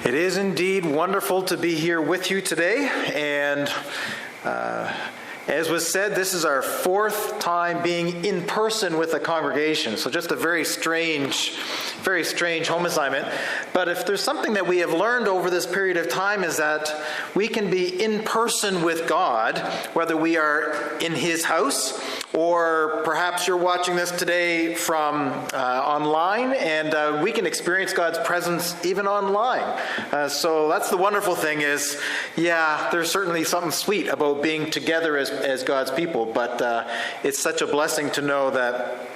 It is indeed wonderful to be here with you today, and as was said, this is our fourth time being in person with the congregation, so just a very strange home assignment. But if there's something that we have learned over this period of time is that we can be in person with God, whether we are in His house or perhaps you're watching this today from online, and we can experience God's presence even online. So that's the wonderful thing is, there's certainly something sweet about being together as God's people, but it's such a blessing to know that,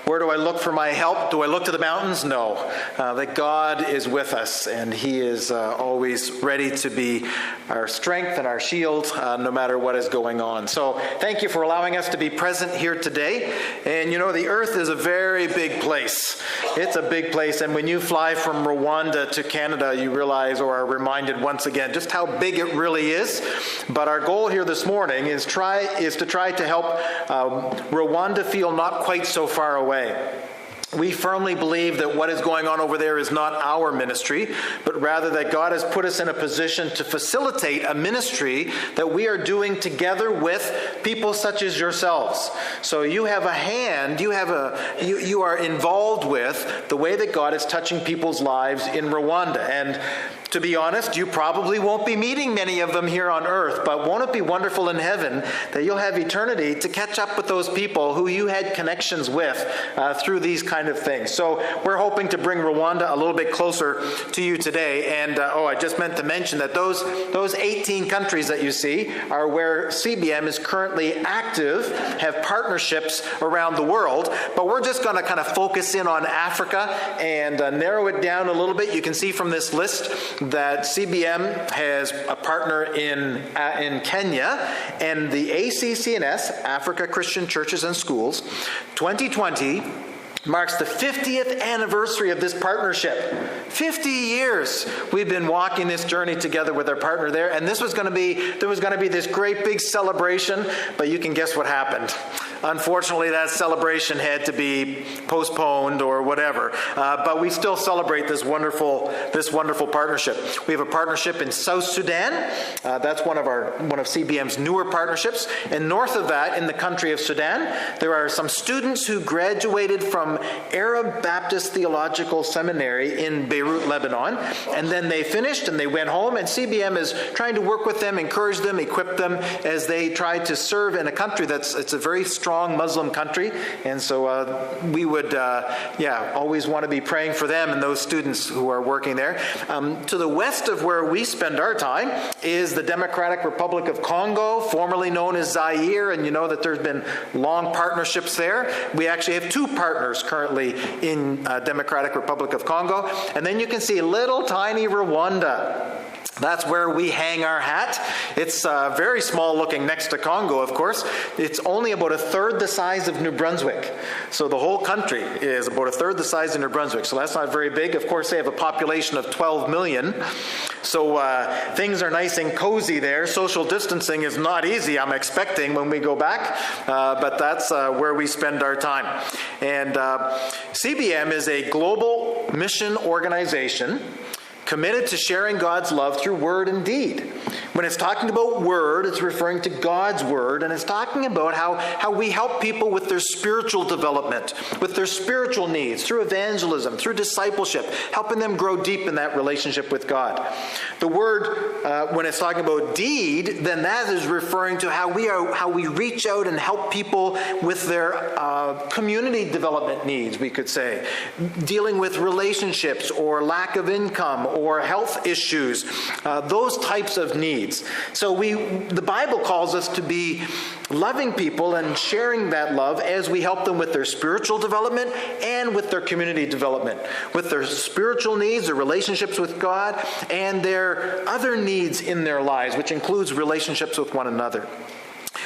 where do I look for my help? Do I look to the mountains? No. That God is with us, and He is always ready to be our strength and our shield, no matter what is going on. So thank you for allowing us to be present here today. And the earth is a very big place. It's a big place, and when you fly from Rwanda to Canada, you realize or are reminded once again just how big it really is. But our goal here this morning is to try to help Rwanda feel not quite so far away. We firmly believe that what is going on over there is not our ministry, but rather that God has put us in a position to facilitate a ministry that we are doing together with people such as yourselves. So you have a hand, you are involved with the way that God is touching people's lives in Rwanda. And to be honest, you probably won't be meeting many of them here on earth, but won't it be wonderful in heaven that you'll have eternity to catch up with those people who you had connections with through these kind of things. So we're hoping to bring Rwanda a little bit closer to you today. And I just meant to mention that those 18 countries that you see are where CBM is currently active, have partnerships around the world, but we're just going to kind of focus in on Africa and narrow it down a little bit. You can see from this list that CBM has a partner in Kenya, and the ACCNS, Africa Christian Churches and Schools, 2020 marks the 50th anniversary of this partnership. 50 years we've been walking this journey together with our partner there, and there was going to be this great big celebration, but you can guess what happened. Unfortunately, that celebration had to be postponed or whatever, but we still celebrate this wonderful partnership. We have a partnership in South Sudan. That's one of CBM's newer partnerships. And north of that, in the country of Sudan, there are some students who graduated from Arab Baptist Theological Seminary in Beirut, Lebanon, and then they finished and they went home, and CBM is trying to work with them, encourage them, equip them as they try to serve in a country it's a very strong Muslim country, and so we would always want to be praying for them and those students who are working there. To the west of where we spend our time is the Democratic Republic of Congo, formerly known as Zaire, and you know that there's been long partnerships there. We actually have two partners currently in Democratic Republic of Congo, and then you can see little tiny Rwanda. That's where we hang our hat. It's very small looking next to Congo, of course. It's only about a third the size of New Brunswick. So the whole country is about a third the size of New Brunswick. So that's not very big. Of course, they have a population of 12 million. So things are nice and cozy there. Social distancing is not easy, I'm expecting, when we go back. But that's where we spend our time. And CBM is a global mission organization committed to sharing God's love through word and deed. When it's talking about word, it's referring to God's word, and it's talking about how we help people with their spiritual development, with their spiritual needs, through evangelism, through discipleship, helping them grow deep in that relationship with God. The word, when it's talking about deed, then that is referring to how we reach out and help people with their community development needs, we could say, dealing with relationships or lack of income or health issues, those types of needs. So the Bible calls us to be loving people and sharing that love as we help them with their spiritual development and with their community development, with their spiritual needs, their relationships with God, and their other needs in their lives, which includes relationships with one another.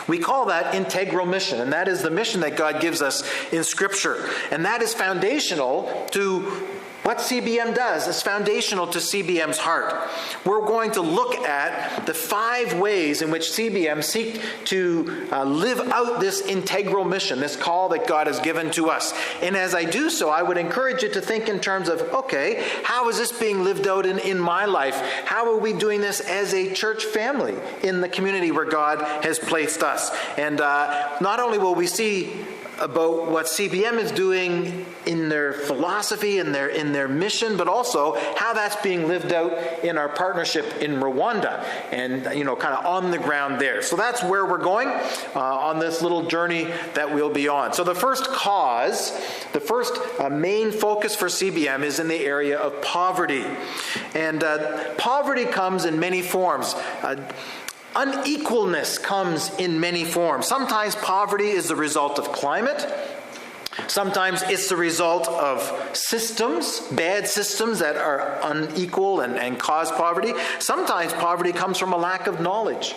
We call that integral mission, and that is the mission that God gives us in Scripture. And that is foundational to what CBM does is foundational to CBM's heart. We're going to look at the 5 ways in which CBM seek to live out this integral mission, this call that God has given to us. And as I do so, I would encourage you to think in terms of, okay, how is this being lived out in my life? How are we doing this as a church family in the community where God has placed us? And not only will we see about what CBM is doing in their philosophy and in their mission, but also how that's being lived out in our partnership in Rwanda and, kind of on the ground there. So that's where we're going on this little journey that we'll be on. So the first main focus for CBM is in the area of poverty. And poverty comes in many forms. Unequalness comes in many forms. Sometimes poverty is the result of climate. Sometimes it's the result of systems, bad systems that are unequal and cause poverty. Sometimes poverty comes from a lack of knowledge.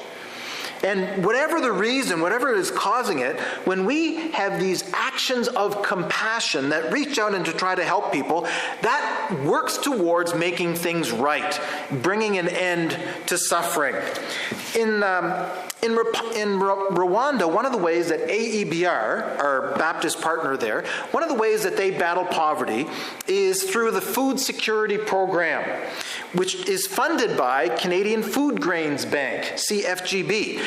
And whatever the reason, whatever is causing it, when we have these actions of compassion that reach out and to try to help people, that works towards making things right, bringing an end to suffering. In Rwanda, one of the ways that AEBR, our Baptist partner there, one of the ways that they battle poverty is through the Food Security Program, which is funded by Canadian Food Grains Bank, CFGB.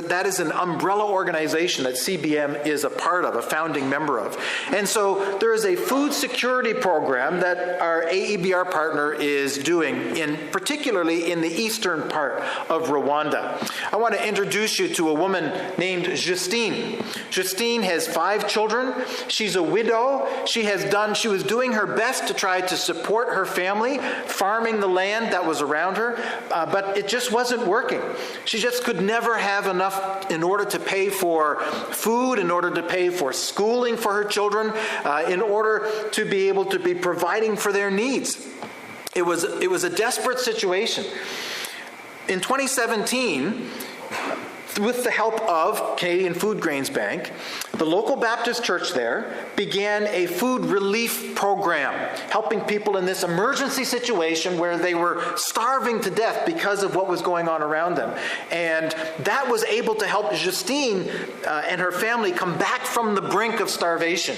That is an umbrella organization that CBM is a part of, a founding member of. And so there is a food security program that our AEBR partner is doing, particularly in the eastern part of Rwanda. I want to introduce you to a woman named Justine. Justine has 5 children. She's a widow. She was doing her best to try to support her family, farming the land that was around her, but it just wasn't working. She just could never have enough in order to pay for food, in order to pay for schooling for her children, in order to be able to be providing for their needs. It was a desperate situation. In 2017, with the help of Canadian Food Grains Bank, the local Baptist church there began a food relief program, helping people in this emergency situation where they were starving to death because of what was going on around them. And that was able to help Justine and her family come back from the brink of starvation.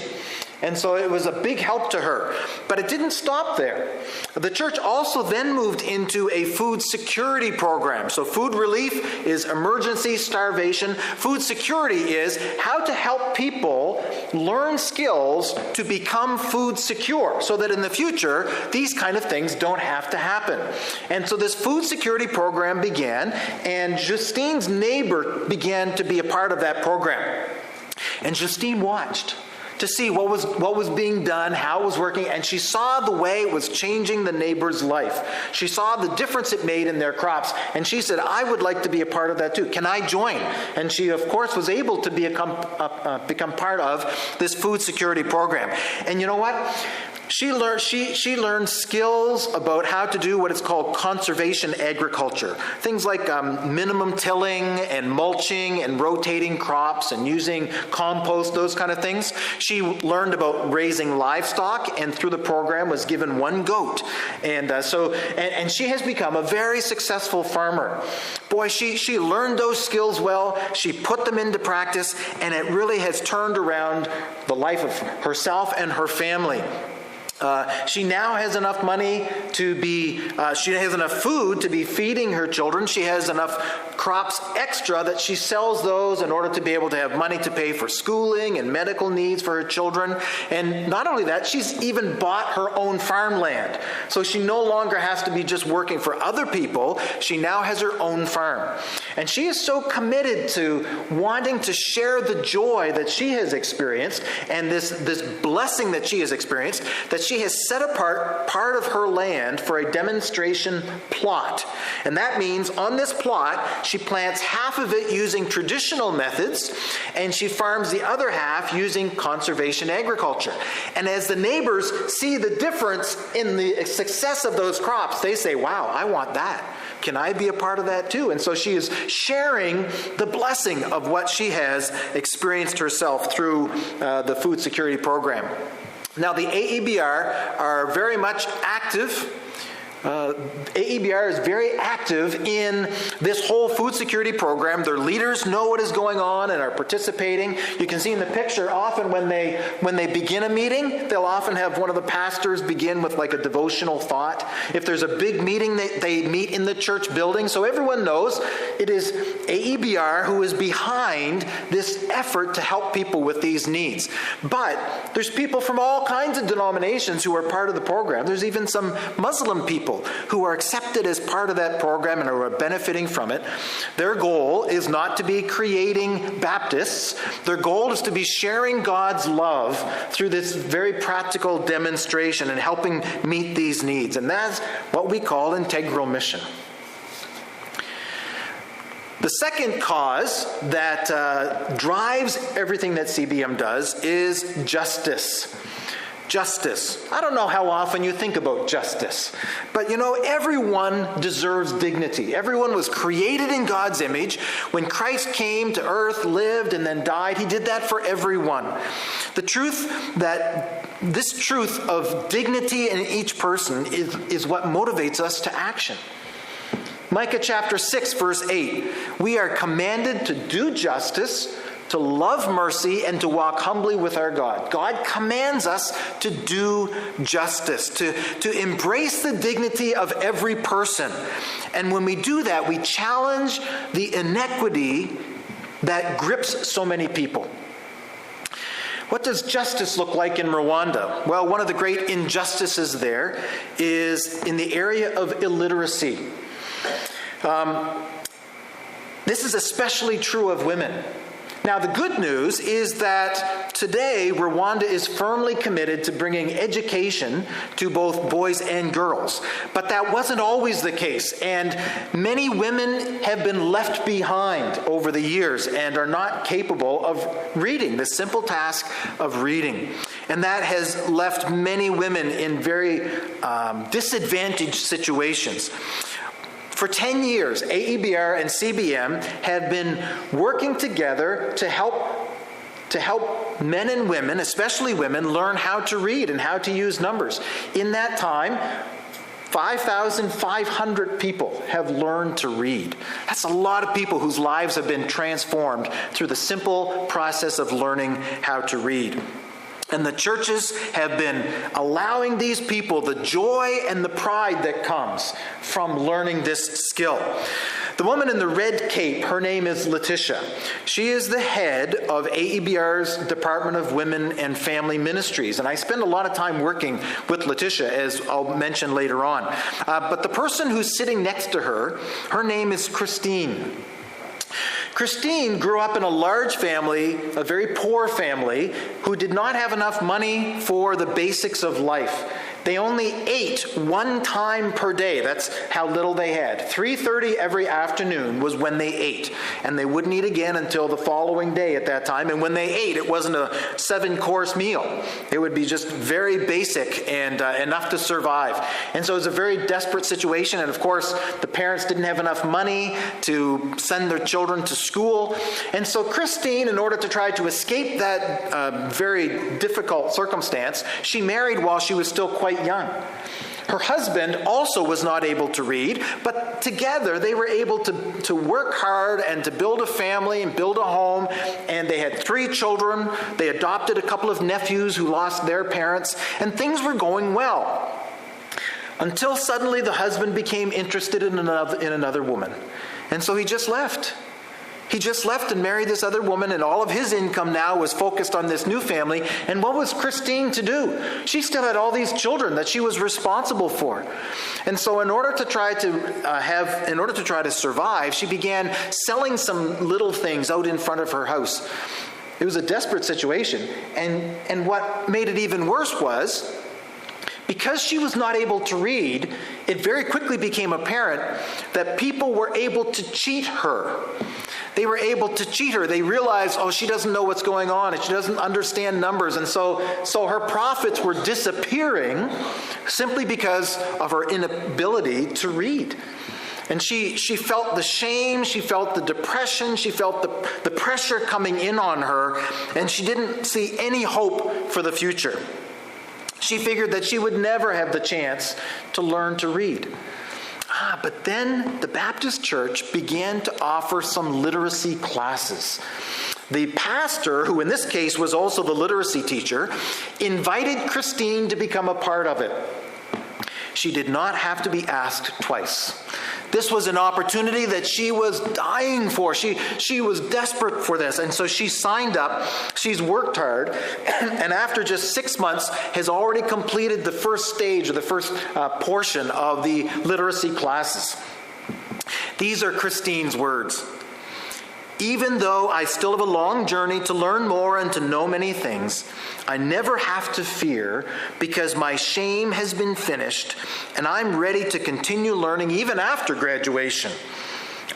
And so it was a big help to her. But it didn't stop there. The church also then moved into a food security program. So food relief is emergency starvation. Food security is how to help people learn skills to become food secure so that in the future, these kind of things don't have to happen. And so this food security program began, and Justine's neighbor began to be a part of that program. And Justine watched to see what was being done, how it was working, and she saw the way it was changing the neighbor's life. She saw the difference it made in their crops, and she said, I would like to be a part of that too. Can I join? And she, of course, was able to become part of this food security program. And you know what? She learned skills about how to do what is called conservation agriculture. Things like minimum tilling and mulching and rotating crops and using compost, those kind of things. She learned about raising livestock, and through the program was given 1 goat. And so she has become a very successful farmer. Boy, she learned those skills well. She put them into practice, and it really has turned around the life of herself and her family. She now has enough money she has enough food to be feeding her children. She has enough crops extra that she sells those in order to be able to have money to pay for schooling and medical needs for her children. And not only that, she's even bought her own farmland. So she no longer has to be just working for other people. She now has her own farm. And she is so committed to wanting to share the joy that she has experienced and this blessing that she has experienced, that she has set apart part of her land for a demonstration plot. And that means on this plot, she plants half of it using traditional methods, and she farms the other half using conservation agriculture. And as the neighbors see the difference in the success of those crops, they say, wow, I want that. Can I be a part of that too? And so she is sharing the blessing of what she has experienced herself through the food security program. Now, the AEBR are very much active. AEBR is very active in this whole food security program. Their leaders know what is going on and are participating. You can see in the picture, often when they begin a meeting, they'll often have one of the pastors begin with like a devotional thought. If there's a big meeting, they meet in the church building. So everyone knows it is AEBR who is behind this effort to help people with these needs. But there's people from all kinds of denominations who are part of the program. There's even some Muslim people who are accepted as part of that program and are benefiting from it. Their goal is not to be creating Baptists. Their goal is to be sharing God's love through this very practical demonstration and helping meet these needs. And that's what we call integral mission. The second cause that drives everything that CBM does is justice. Justice. I don't know how often you think about justice, but everyone deserves dignity. Everyone was created in God's image. When Christ came to earth, lived, and then died, he did that for everyone. This truth of dignity in each person is what motivates us to action. Micah chapter 6, verse 8, we are commanded to do justice, to love mercy, and to walk humbly with our God. God commands us to do justice, to embrace the dignity of every person. And when we do that, we challenge the inequity that grips so many people. What does justice look like in Rwanda? Well, one of the great injustices there is in the area of illiteracy. This is especially true of women. Now, the good news is that today Rwanda is firmly committed to bringing education to both boys and girls. But that wasn't always the case, and many women have been left behind over the years and are not capable of reading, the simple task of reading. And that has left many women in very disadvantaged situations. For 10 years, AEBR and CBM have been working together to help men and women, especially women, learn how to read and how to use numbers. In that time, 5,500 people have learned to read. That's a lot of people whose lives have been transformed through the simple process of learning how to read. And the churches have been allowing these people the joy and the pride that comes from learning this skill. The woman in the red cape, her name is Letitia. She is the head of AEBR's Department of Women and Family Ministries. And I spend a lot of time working with Letitia, as I'll mention later on. But the person who's sitting next to her, her name is Christine. Christine grew up in a large family, a very poor family, who did not have enough money for the basics of life. They only ate one time per day. That's how little they had. 3:30 every afternoon was when they ate. And they wouldn't eat again until the following day at that time. And when they ate, it wasn't a 7-course meal. It would be just very basic and enough to survive. And so it was a very desperate situation. And of course, the parents didn't have enough money to send their children to school. And so Christine, in order to try to escape that very difficult circumstance, she married while she was still quite young. Her husband also was not able to read, but together they were able to work hard and to build a family and build a home, and they had 3 children. They adopted a couple of nephews who lost their parents, and things were going well. Until suddenly the husband became interested in another woman. And so he just left. He just left and married this other woman, and all of his income now was focused on this new family. And what was Christine to do? She still had all these children that she was responsible for. And so in order to try to survive, she began selling some little things out in front of her house. It was a desperate situation. And what made it even worse was, because she was not able to read, it very quickly became apparent that people were able to cheat her. They were able to cheat her. They realized, she doesn't know what's going on, and she doesn't understand numbers. And so her profits were disappearing simply because of her inability to read. And she felt the shame, she felt the depression, she felt the pressure coming in on her, and she didn't see any hope for the future. She figured that she would never have the chance to learn to read. But then the Baptist church began to offer some literacy classes. The pastor, who in this case was also the literacy teacher, invited Christine to become a part of it. She did not have to be asked twice. This was an opportunity that she was dying for. She was desperate for this. And so she signed up. She's worked hard. And after just 6 months, has already completed the first stage or the first portion of the literacy classes. These are Christine's words. Even though I still have a long journey to learn more and to know many things, I never have to fear because my shame has been finished and I'm ready to continue learning even after graduation.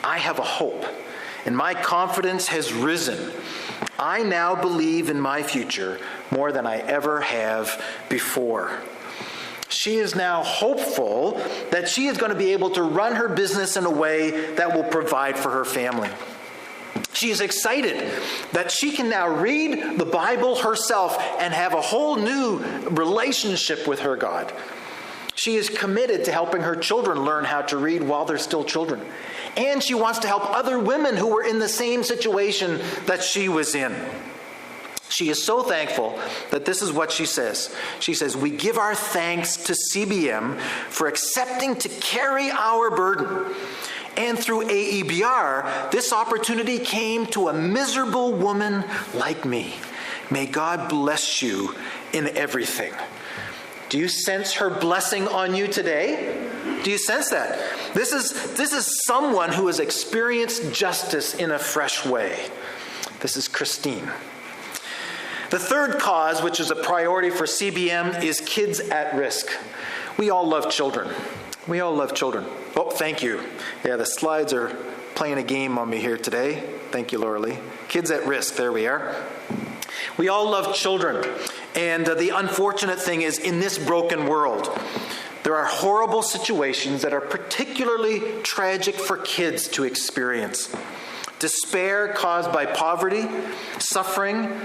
I have a hope and my confidence has risen. I now believe in my future more than I ever have before. She is now hopeful that she is going to be able to run her business in a way that will provide for her family. She is excited that she can now read the Bible herself and have a whole new relationship with her God. She is committed to helping her children learn how to read while they're still children. And she wants to help other women who were in the same situation that she was in. She is so thankful that this is what she says. She says, "We give our thanks to CBM for accepting to carry our burden. And through AEBR, this opportunity came to a miserable woman like me. May God bless you in everything." Do you sense her blessing on you today? Do you sense that? This is someone who has experienced justice in a fresh way. This is Christine. The third cause, which is a priority for CBM, is kids at risk. We all love children. We all love children. Oh, thank you. Yeah, the slides are playing a game on me here today. Thank you, Laura Lee. Kids at risk. There we are. We all love children. And the unfortunate thing is, in this broken world, there are horrible situations that are particularly tragic for kids to experience. Despair caused by poverty, suffering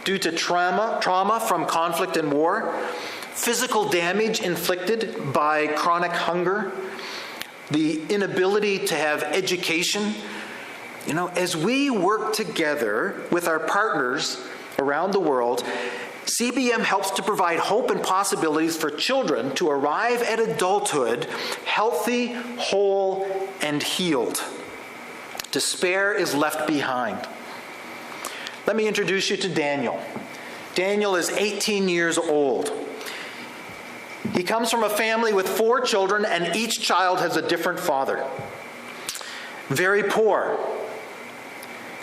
due to trauma from conflict and war, physical damage inflicted by chronic hunger, the inability to have education. As we work together with our partners around the world, CBM helps to provide hope and possibilities for children to arrive at adulthood healthy, whole, and healed. Despair is left behind. Let me introduce you to Daniel. Daniel is 18 years old. He comes from a family with 4 children, and each child has a different father. Very poor.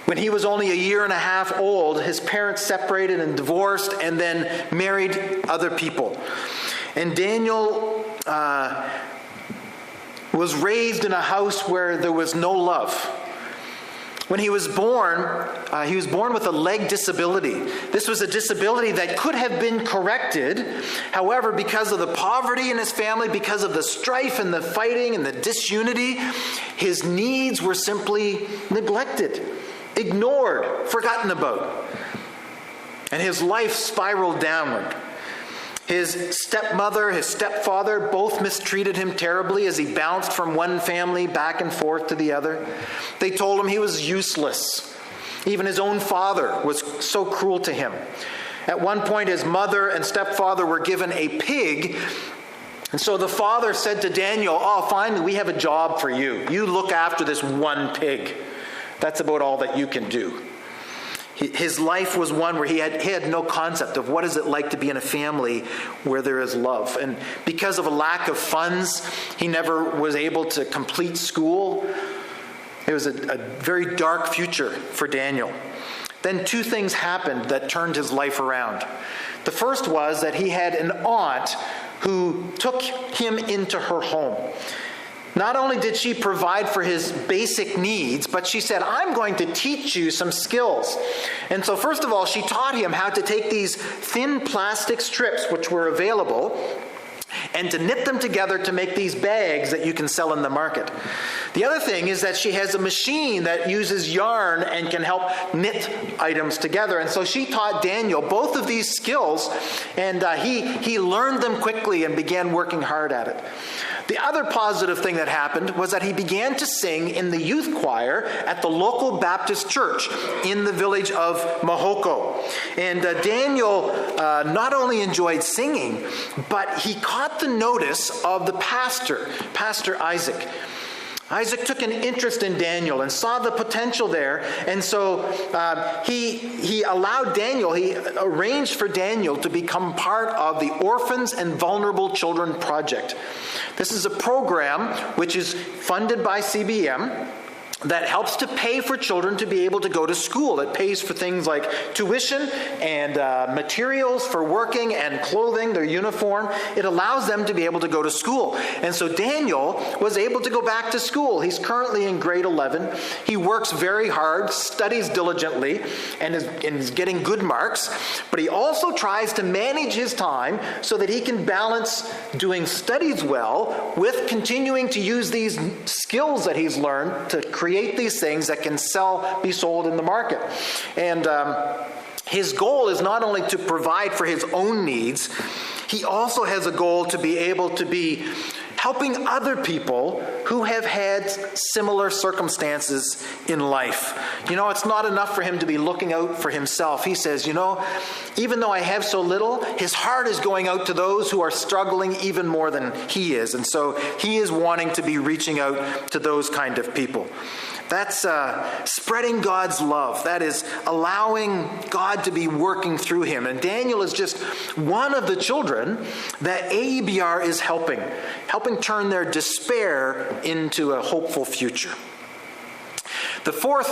When he was only a year and a half old, his parents separated and divorced and then married other people. And Daniel was raised in a house where there was no love. When he was born with a leg disability. This was a disability that could have been corrected. However, because of the poverty in his family, because of the strife and the fighting and the disunity, his needs were simply neglected, ignored, forgotten about. And his life spiraled downward. His stepmother, his stepfather both mistreated him terribly as he bounced from one family back and forth to the other. They told him he was useless. Even his own father was so cruel to him. At one point, his mother and stepfather were given a pig. And so the father said to Daniel, "Oh, finally, we have a job for you. You look after this one pig. That's about all that you can do." His life was one where he had no concept of what is it like to be in a family where there is love. And because of a lack of funds, he never was able to complete school. It was a very dark future for Daniel. Then 2 things happened that turned his life around. The first was that he had an aunt who took him into her home. Not only did she provide for his basic needs, but she said, "I'm going to teach you some skills." And so first of all, she taught him how to take these thin plastic strips, which were available, and to knit them together to make these bags that you can sell in the market. The other thing is that she has a machine that uses yarn and can help knit items together. And so she taught Daniel both of these skills, and he learned them quickly and began working hard at it. The other positive thing that happened was that he began to sing in the youth choir at the local Baptist church in the village of Mahoko. And Daniel not only enjoyed singing, but he caught the notice of the pastor, Pastor Isaac. Isaac took an interest in Daniel and saw the potential there, and so he allowed Daniel, he arranged for Daniel to become part of the Orphans and Vulnerable Children Project. This is a program which is funded by CBM that helps to pay for children to be able to go to school. It pays for things like tuition and materials for working and clothing, their uniform. It allows them to be able to go to school. And so Daniel was able to go back to school. He's currently in grade 11. He works very hard, studies diligently, and is getting good marks. But he also tries to manage his time so that he can balance doing studies well with continuing to use these skills that he's learned to create these things that can be sold in the market. And his goal is not only to provide for his own needs, he also has a goal to be able to be helping other people who have had similar circumstances in life. It's not enough for him to be looking out for himself. He says, even though I have so little, his heart is going out to those who are struggling even more than he is. And so he is wanting to be reaching out to those kind of people. That's spreading God's love. That is allowing God to be working through him. And Daniel is just one of the children that AEBR is helping turn their despair into a hopeful future. The fourth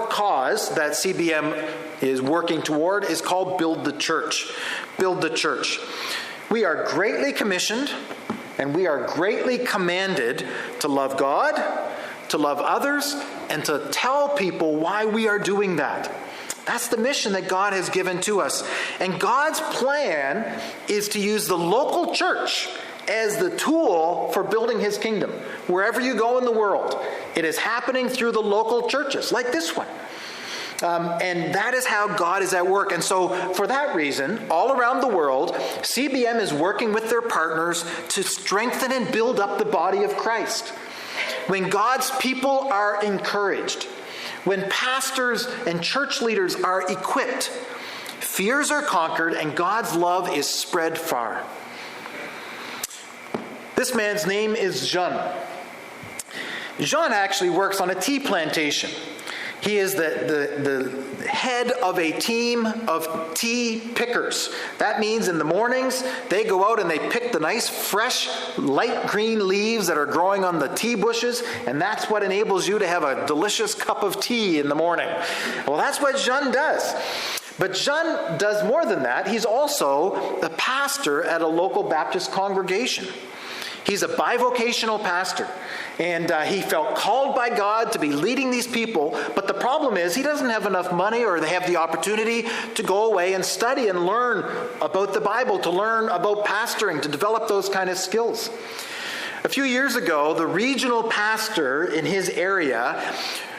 cause that CBM is working toward is called Build the Church. Build the Church. We are greatly commissioned and we are greatly commanded to love God, to love others, and to tell people why we are doing that. That's the mission that God has given to us. And God's plan is to use the local church as the tool for building his kingdom. Wherever you go in the world, it is happening through the local churches, like this one. And that is how God is at work. And so for that reason, all around the world, CBM is working with their partners to strengthen and build up the body of Christ. When God's people are encouraged, when pastors and church leaders are equipped, fears are conquered and God's love is spread far. This man's name is Jean. Jean actually works on a tea plantation. He is the head of a team of tea pickers. That means in the mornings, they go out and they pick the nice, fresh, light green leaves that are growing on the tea bushes, and that's what enables you to have a delicious cup of tea in the morning. Well, that's what Jean does. But Jean does more than that. He's also a pastor at a local Baptist congregation. He's a bivocational pastor, and he felt called by God to be leading these people, but the problem is he doesn't have enough money or they have the opportunity to go away and study and learn about the Bible, to learn about pastoring, to develop those kind of skills. A few years ago, the regional pastor in his area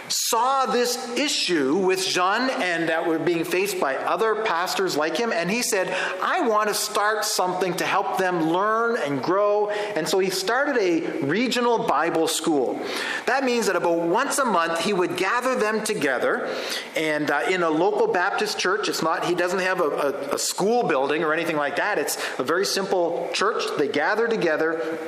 saw this issue with Jean and that were being faced by other pastors like him, and he said, I want to start something to help them learn and grow. And so he started a regional Bible school. That means that about once a month he would gather them together, and in a local Baptist church. He doesn't have a school building or anything like that. It's a very simple church. They gather together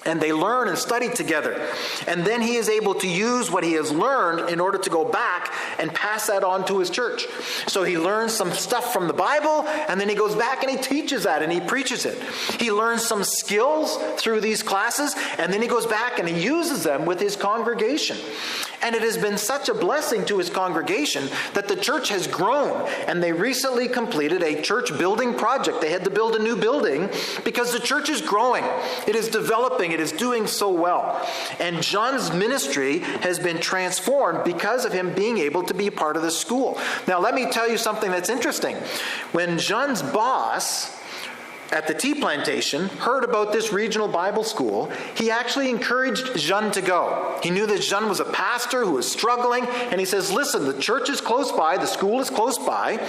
and they learn and study together. And then he is able to use what he has learned in order to go back and pass that on to his church. So he learns some stuff from the Bible, and then he goes back and he teaches that and he preaches it. He learns some skills through these classes, and then he goes back and he uses them with his congregation. And it has been such a blessing to his congregation that the church has grown. And they recently completed a church building project. They had to build a new building because the church is growing. It is developing. It is doing so well. And Jean's ministry has been transformed because of him being able to be part of the school. Now, let me tell you something that's interesting. When Jean's boss at the tea plantation, heard about this regional Bible school, he actually encouraged Jean to go. He knew that Jean was a pastor who was struggling, and he says, listen, the church is close by, the school is close by.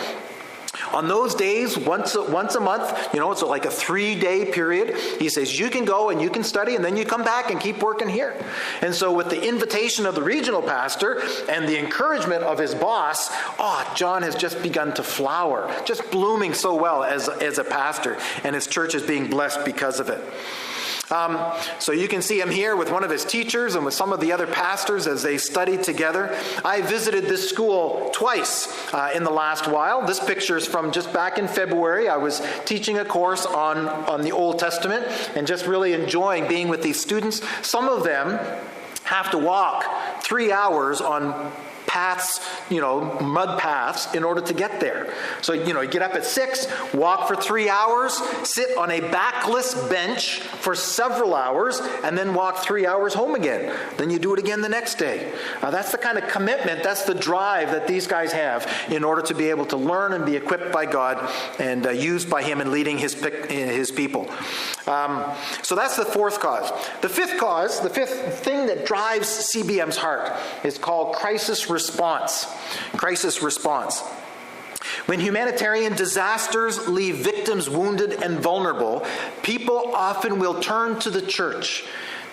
On those days, once a month, it's like a 3-day period. He says, you can go and you can study, and then you come back and keep working here. And so with the invitation of the regional pastor and the encouragement of his boss, John has just begun to flower, just blooming so well as a pastor, and his church is being blessed because of it. So you can see him here with one of his teachers and with some of the other pastors as they studied together. I visited this school twice in the last while. This picture is from just back in February. I was teaching a course on the Old Testament and just really enjoying being with these students. Some of them have to walk 3 hours on paths, mud paths in order to get there. So, you get up at 6, walk for 3 hours, sit on a backless bench for several hours, and then walk 3 hours home again. Then you do it again the next day. That's the kind of commitment, that's the drive that these guys have in order to be able to learn and be equipped by God and used by Him in leading His people. So that's the fourth cause. The fifth thing that drives CBM's heart is called crisis response. Crisis response. When humanitarian disasters leave victims wounded and vulnerable, people often will turn to the church.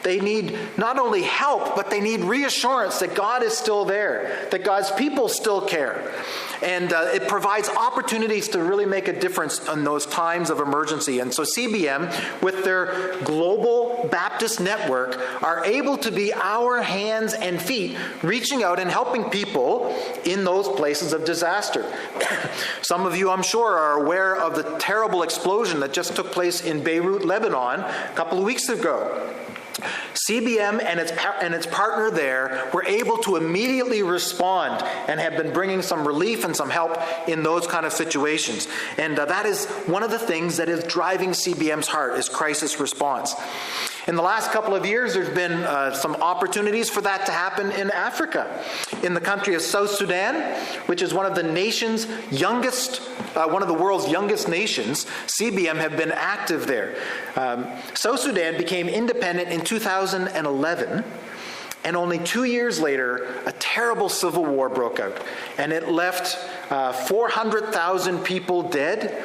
They need not only help, but they need reassurance that God is still there, that God's people still care. And it provides opportunities to really make a difference in those times of emergency. And so CBM, with their global Baptist network, are able to be our hands and feet, reaching out and helping people in those places of disaster. Some of you, I'm sure, are aware of the terrible explosion that just took place in Beirut, Lebanon, a couple of weeks ago. CBM and its partner there were able to immediately respond and have been bringing some relief and some help in those kind of situations. And that is one of the things that is driving CBM's heart, is crisis response. In the last couple of years, there's been some opportunities for that to happen in Africa. In the country of South Sudan, which is one of the nation's youngest, one of the world's youngest nations, CBM have been active there. South Sudan became independent in 2011, and only 2 years later, a terrible civil war broke out, and it left 400,000 people dead.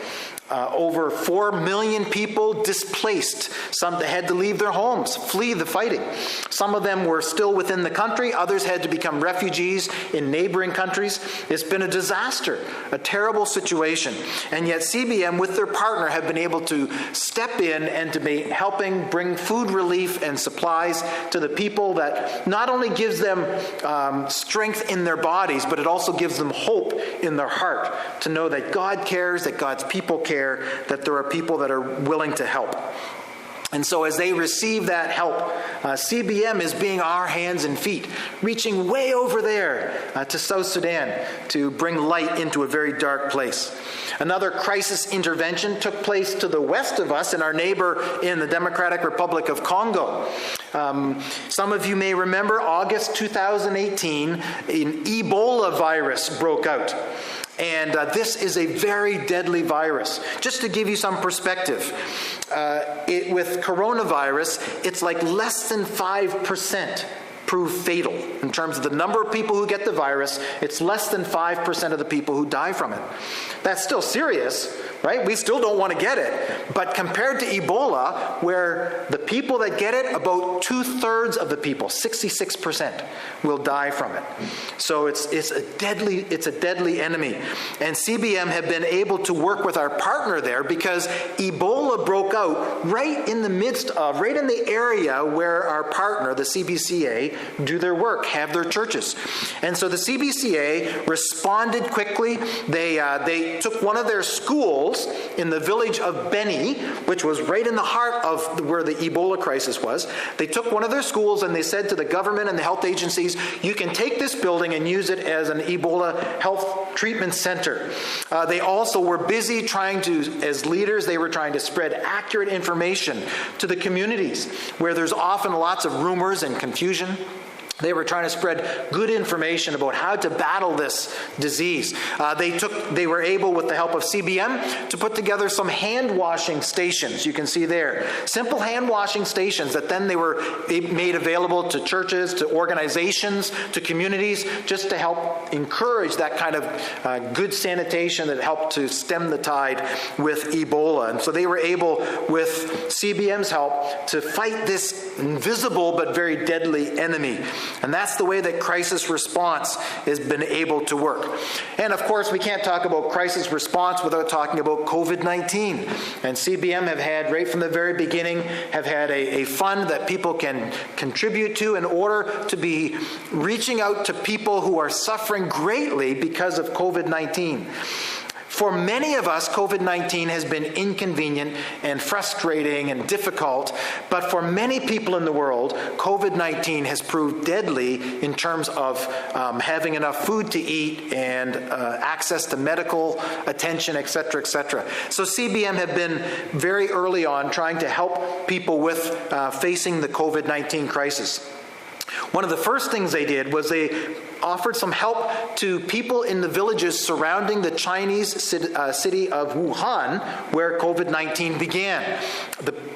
Over 4 million people displaced. Some had to leave their homes, flee the fighting. Some of them were still within the country. Others had to become refugees in neighboring countries. It's been a disaster, a terrible situation. And yet CBM, with their partner, have been able to step in and to be helping bring food relief and supplies to the people. That not only gives them strength in their bodies, but it also gives them hope in their heart to know that God cares, that God's people care, that there are people that are willing to help. And so as they receive that help, CBM is being our hands and feet, reaching way over there to South Sudan to bring light into a very dark place. Another crisis intervention took place to the west of us in our neighbor in the Democratic Republic of Congo. Some of you may remember August 2018, an Ebola virus broke out. And this is a very deadly virus. Just to give you some perspective, with coronavirus, it's like less than 5% prove fatal. In terms of the number of people who get the virus, it's less than 5% of the people who die from it. That's still serious, right? We still don't want to get it. But compared to Ebola, where the people that get it, about 2/3 of the people, 66%, will die from it. So it's a deadly enemy. And CBM have been able to work with our partner there because Ebola broke out right in the area where our partner, the CBCA, do their work, have their churches. And so the CBCA responded quickly. They took one of their schools in the village of Beni, which was right in the heart of where the Ebola crisis was. They took one of their schools and they said to the government and the health agencies, you can take this building and use it as an Ebola health treatment center. They also were busy as leaders, they were trying to spread accurate information to the communities where there's often lots of rumors and confusion. They were trying to spread good information about how to battle this disease. They were able, with the help of CBM, to put together some hand washing stations. You can see there. Simple hand washing stations that then they were made available to churches, to organizations, to communities, just to help encourage that kind of good sanitation that helped to stem the tide with Ebola. And so they were able, with CBM's help, to fight this invisible but very deadly enemy. And that's the way that crisis response has been able to work. And of course, we can't talk about crisis response without talking about COVID-19. And CBM have had, right from the very beginning, have had a fund that people can contribute to in order to be reaching out to people who are suffering greatly because of COVID-19. For many of us, COVID-19 has been inconvenient and frustrating and difficult, but for many people in the world, COVID-19 has proved deadly in terms of having enough food to eat and access to medical attention, etc., etc. So CBM have been very early on trying to help people with facing the COVID-19 crisis. One of the first things they did was they offered some help to people in the villages surrounding the Chinese city of Wuhan, where COVID-19 began.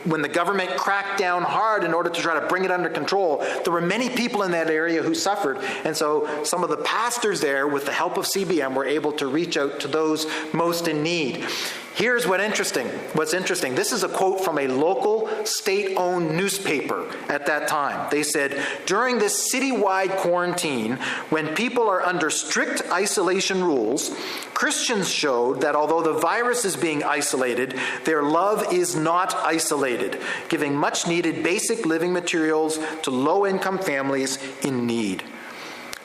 When the government cracked down hard in order to try to bring it under control, there were many people in that area who suffered. And so some of the pastors there, with the help of CBM, were able to reach out to those most in need. Here's what's interesting. This is a quote from a local state-owned newspaper at that time. They said, "During this citywide quarantine, when people are under strict isolation rules, Christians showed that although the virus is being isolated, their love is not isolated, giving much-needed basic living materials to low-income families in need."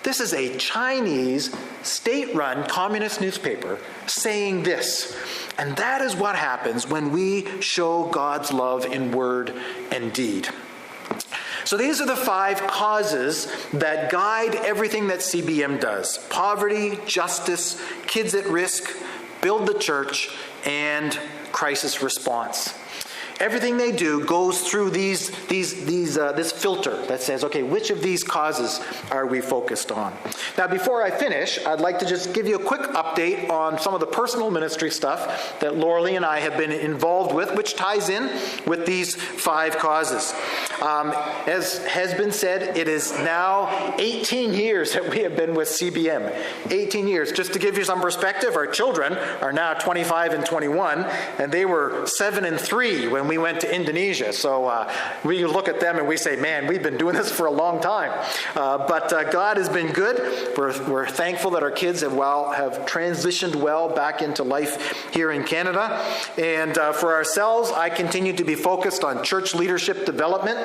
This is a Chinese state-run communist newspaper saying this. And that is what happens when we show God's love in word and deed. So these are the 5 causes that guide everything that CBM does: poverty, justice, kids at risk, build the church, and crisis response. Everything they do goes through this filter that says, okay, which of these causes are we focused on? Now, before I finish, I'd like to just give you a quick update on some of the personal ministry stuff that Laurelie and I have been involved with, which ties in with these 5 causes. As has been said, it is now 18 years that we have been with CBM. 18 years. Just to give you some perspective, our children are now 25 and 21, and they were 7 and 3 when we went to Indonesia. So we look at them and we say, man, we've been doing this for a long time. But God has been good. We're thankful that our kids have transitioned well back into life here in Canada. And for ourselves, I continue to be focused on church leadership development.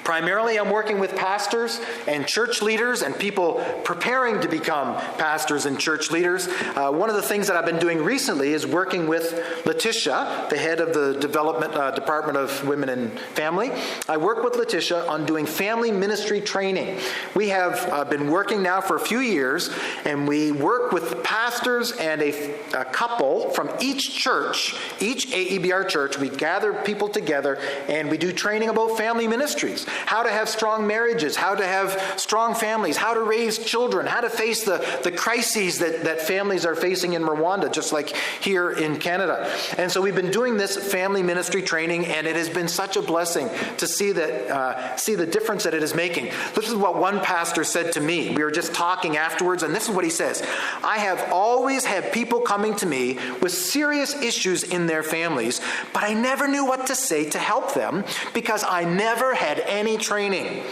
Primarily, I'm working with pastors and church leaders and people preparing to become pastors and church leaders. One of the things that I've been doing recently is working with Letitia, the head of the Department of Women and Family. I work with Letitia on doing family ministry training. We have been working now for a few years, and we work with pastors and a couple from each church, each AEBR church. We gather people together, and we do training about family ministries. How to have strong marriages, how to have strong families, how to raise children, how to face the crises that families are facing in Rwanda, just like here in Canada. And so we've been doing this family ministry training, and it has been such a blessing to see the difference that it is making. This is what one pastor said to me. We were just talking afterwards, and this is what he says. "I have always had people coming to me with serious issues in their families, but I never knew what to say to help them because I never had any training.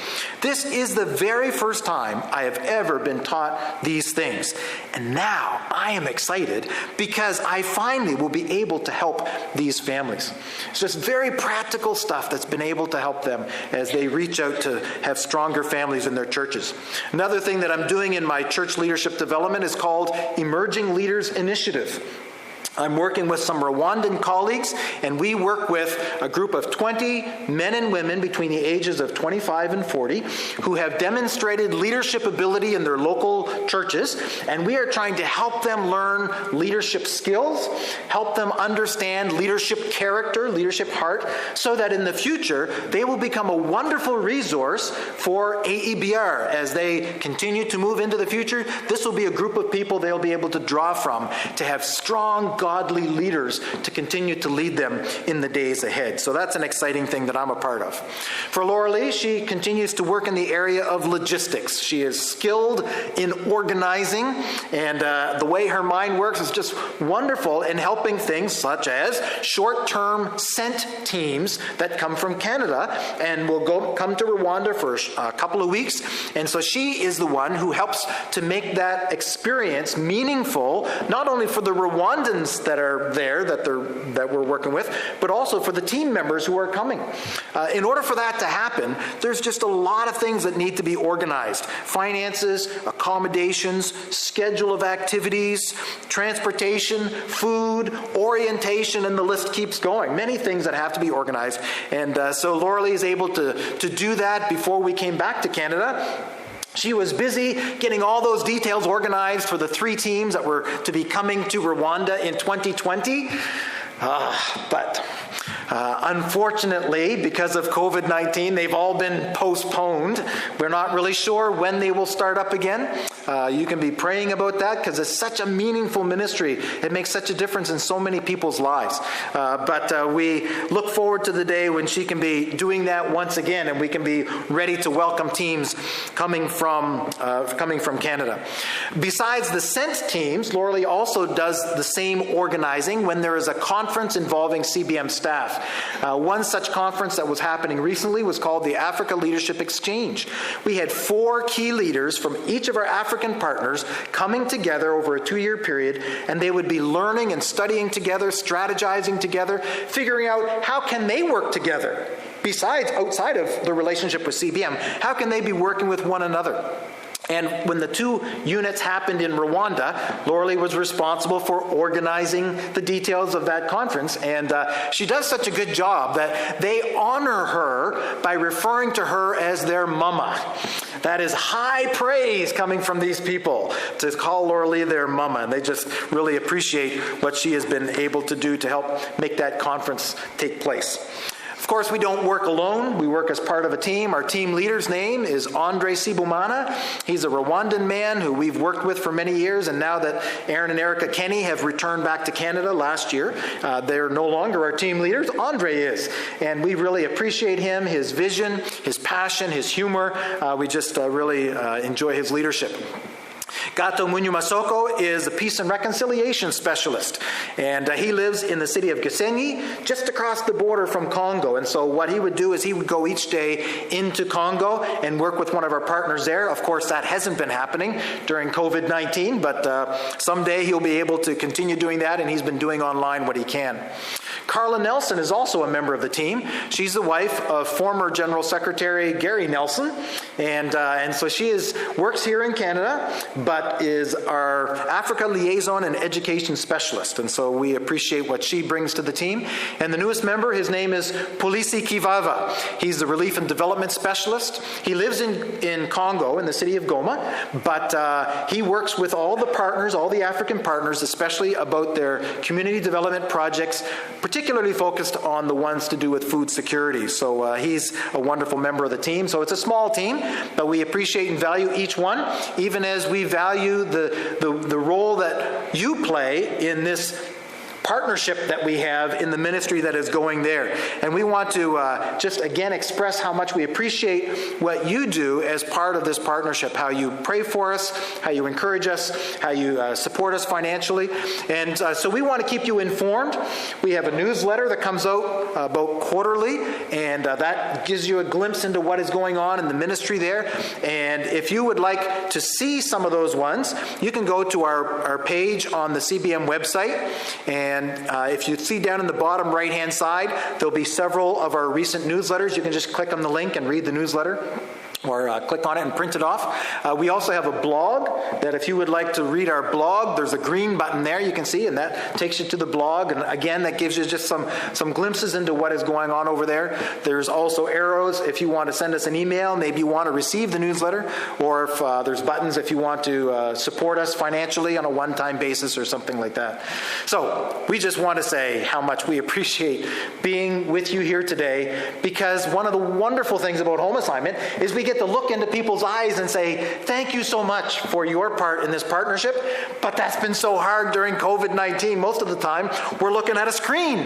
This is the very first time I have ever been taught these things. And now I am excited because I finally will be able to help these families." It's just very practical stuff that's been able to help them as they reach out to have stronger families in their churches. Another thing that I'm doing in my church leadership development is called Emerging Leaders Initiative. I'm working with some Rwandan colleagues, and we work with a group of 20 men and women between the ages of 25 and 40 who have demonstrated leadership ability in their local churches, and we are trying to help them learn leadership skills, help them understand leadership character, leadership heart, so that in the future they will become a wonderful resource for AEBR as they continue to move into the future. This will be a group of people they'll be able to draw from to have strong, godly leaders to continue to lead them in the days ahead. So that's an exciting thing that I'm a part of. For Laura Lee, she continues to work in the area of logistics. She is skilled in organizing, and the way her mind works is just wonderful in helping things such as short-term sent teams that come from Canada and will come to Rwanda for a couple of weeks. And so she is the one who helps to make that experience meaningful, not only for the Rwandans that are there that we're working with, but also for the team members who are coming. In order for that to happen, there's just a lot of things that need to be organized. Finances, accommodations, schedule of activities, transportation, food, orientation, and the list keeps going. Many things that have to be organized. And so Laura Lee is able to do that before we came back to Canada. She was busy getting all those details organized for the 3 teams that were to be coming to Rwanda in 2020. But unfortunately, because of COVID-19, they've all been postponed. We're not really sure when they will start up again. You can be praying about that because it's such a meaningful ministry. It makes such a difference in so many people's lives. But we look forward to the day when she can be doing that once again, and we can be ready to welcome teams coming from Canada. Besides the sent teams, Laura Lee also does the same organizing when there is a conference involving CBM staff. One such conference that was happening recently was called the Africa Leadership Exchange. We had 4 key leaders from each of our African partners coming together over a 2-year period, and they would be learning and studying together, strategizing together, figuring out how can they work together. Besides, outside of the relationship with CBM, how can they be working with one another? And when the 2 units happened in Rwanda, Laura Lee was responsible for organizing the details of that conference. And she does such a good job that they honor her by referring to her as their mama. That is high praise coming from these people to call Laura Lee their mama. And they just really appreciate what she has been able to do to help make that conference take place. Of course, we don't work alone. We work as part of a team. Our team leader's name is Andre Sibumana. He's a Rwandan man who we've worked with for many years, and now that Aaron and Erica Kenny have returned back to Canada last year, they're no longer our team leaders. Andre is, and we really appreciate him, his vision, his passion, his humor. We just really enjoy his leadership. Gato Munyu-Masoko is a peace and reconciliation specialist, and he lives in the city of Gisenyi, just across the border from Congo. And so what he would do is he would go each day into Congo and work with one of our partners there. Of course, that hasn't been happening during COVID-19, but someday he'll be able to continue doing that, and he's been doing online what he can. Carla Nelson is also a member of the team. She's the wife of former General Secretary Gary Nelson, and so she works here in Canada, but is our Africa liaison and education specialist. And so we appreciate what she brings to the team. And the newest member, his name is Polisi Kivava. He's the relief and development specialist. He lives in Congo, in the city of Goma, but he works with all the partners, all the African partners, especially about their community development projects, particularly focused on the ones to do with food security. So he's a wonderful member of the team. So it's a small team, but we appreciate and value each one, even as we value the role that you play in this partnership that we have in the ministry that is going there. And we want to just again express how much we appreciate what you do as part of this partnership, how you pray for us, how you encourage us, how you support us financially. And so we want to keep you informed. We have a newsletter that comes out about quarterly, and that gives you a glimpse into what is going on in the ministry there. And if you would like to see some of those ones, you can go to our page on the CBM website, and if you see down in the bottom right-hand side, there'll be several of our recent newsletters. You can just click on the link and read the newsletter. or click on it and print it off. We also have a blog that if you would like to read our blog, there's a green button there you can see, and that takes you to the blog. And again, that gives you just some glimpses into what is going on over there. There's also arrows if you want to send us an email, maybe you want to receive the newsletter, or if there's buttons if you want to support us financially on a one-time basis or something like that. So we just want to say how much we appreciate being with you here today, because one of the wonderful things about Home Assignment is we get to look into people's eyes and say, thank you so much for your part in this partnership, but that's been so hard during COVID-19. Most of the time, we're looking at a screen.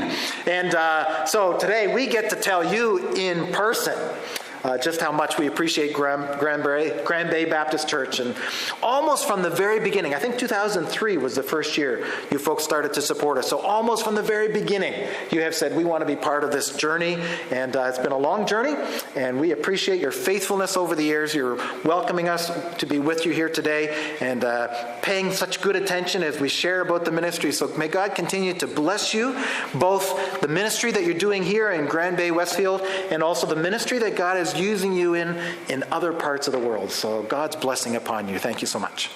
And so today, we get to tell you in person just how much we appreciate Grand Bay Baptist Church. And almost from the very beginning, I think 2003 was the first year you folks started to support us. So almost from the very beginning, you have said, we want to be part of this journey. And it's been a long journey, and we appreciate your faithfulness over the years. You're welcoming us to be with you here today and paying such good attention as we share about the ministry. So may God continue to bless you, both the ministry that you're doing here in Grand Bay, Westfield, and also the ministry that God is using you in other parts of the world. So God's blessing upon you. Thank you so much.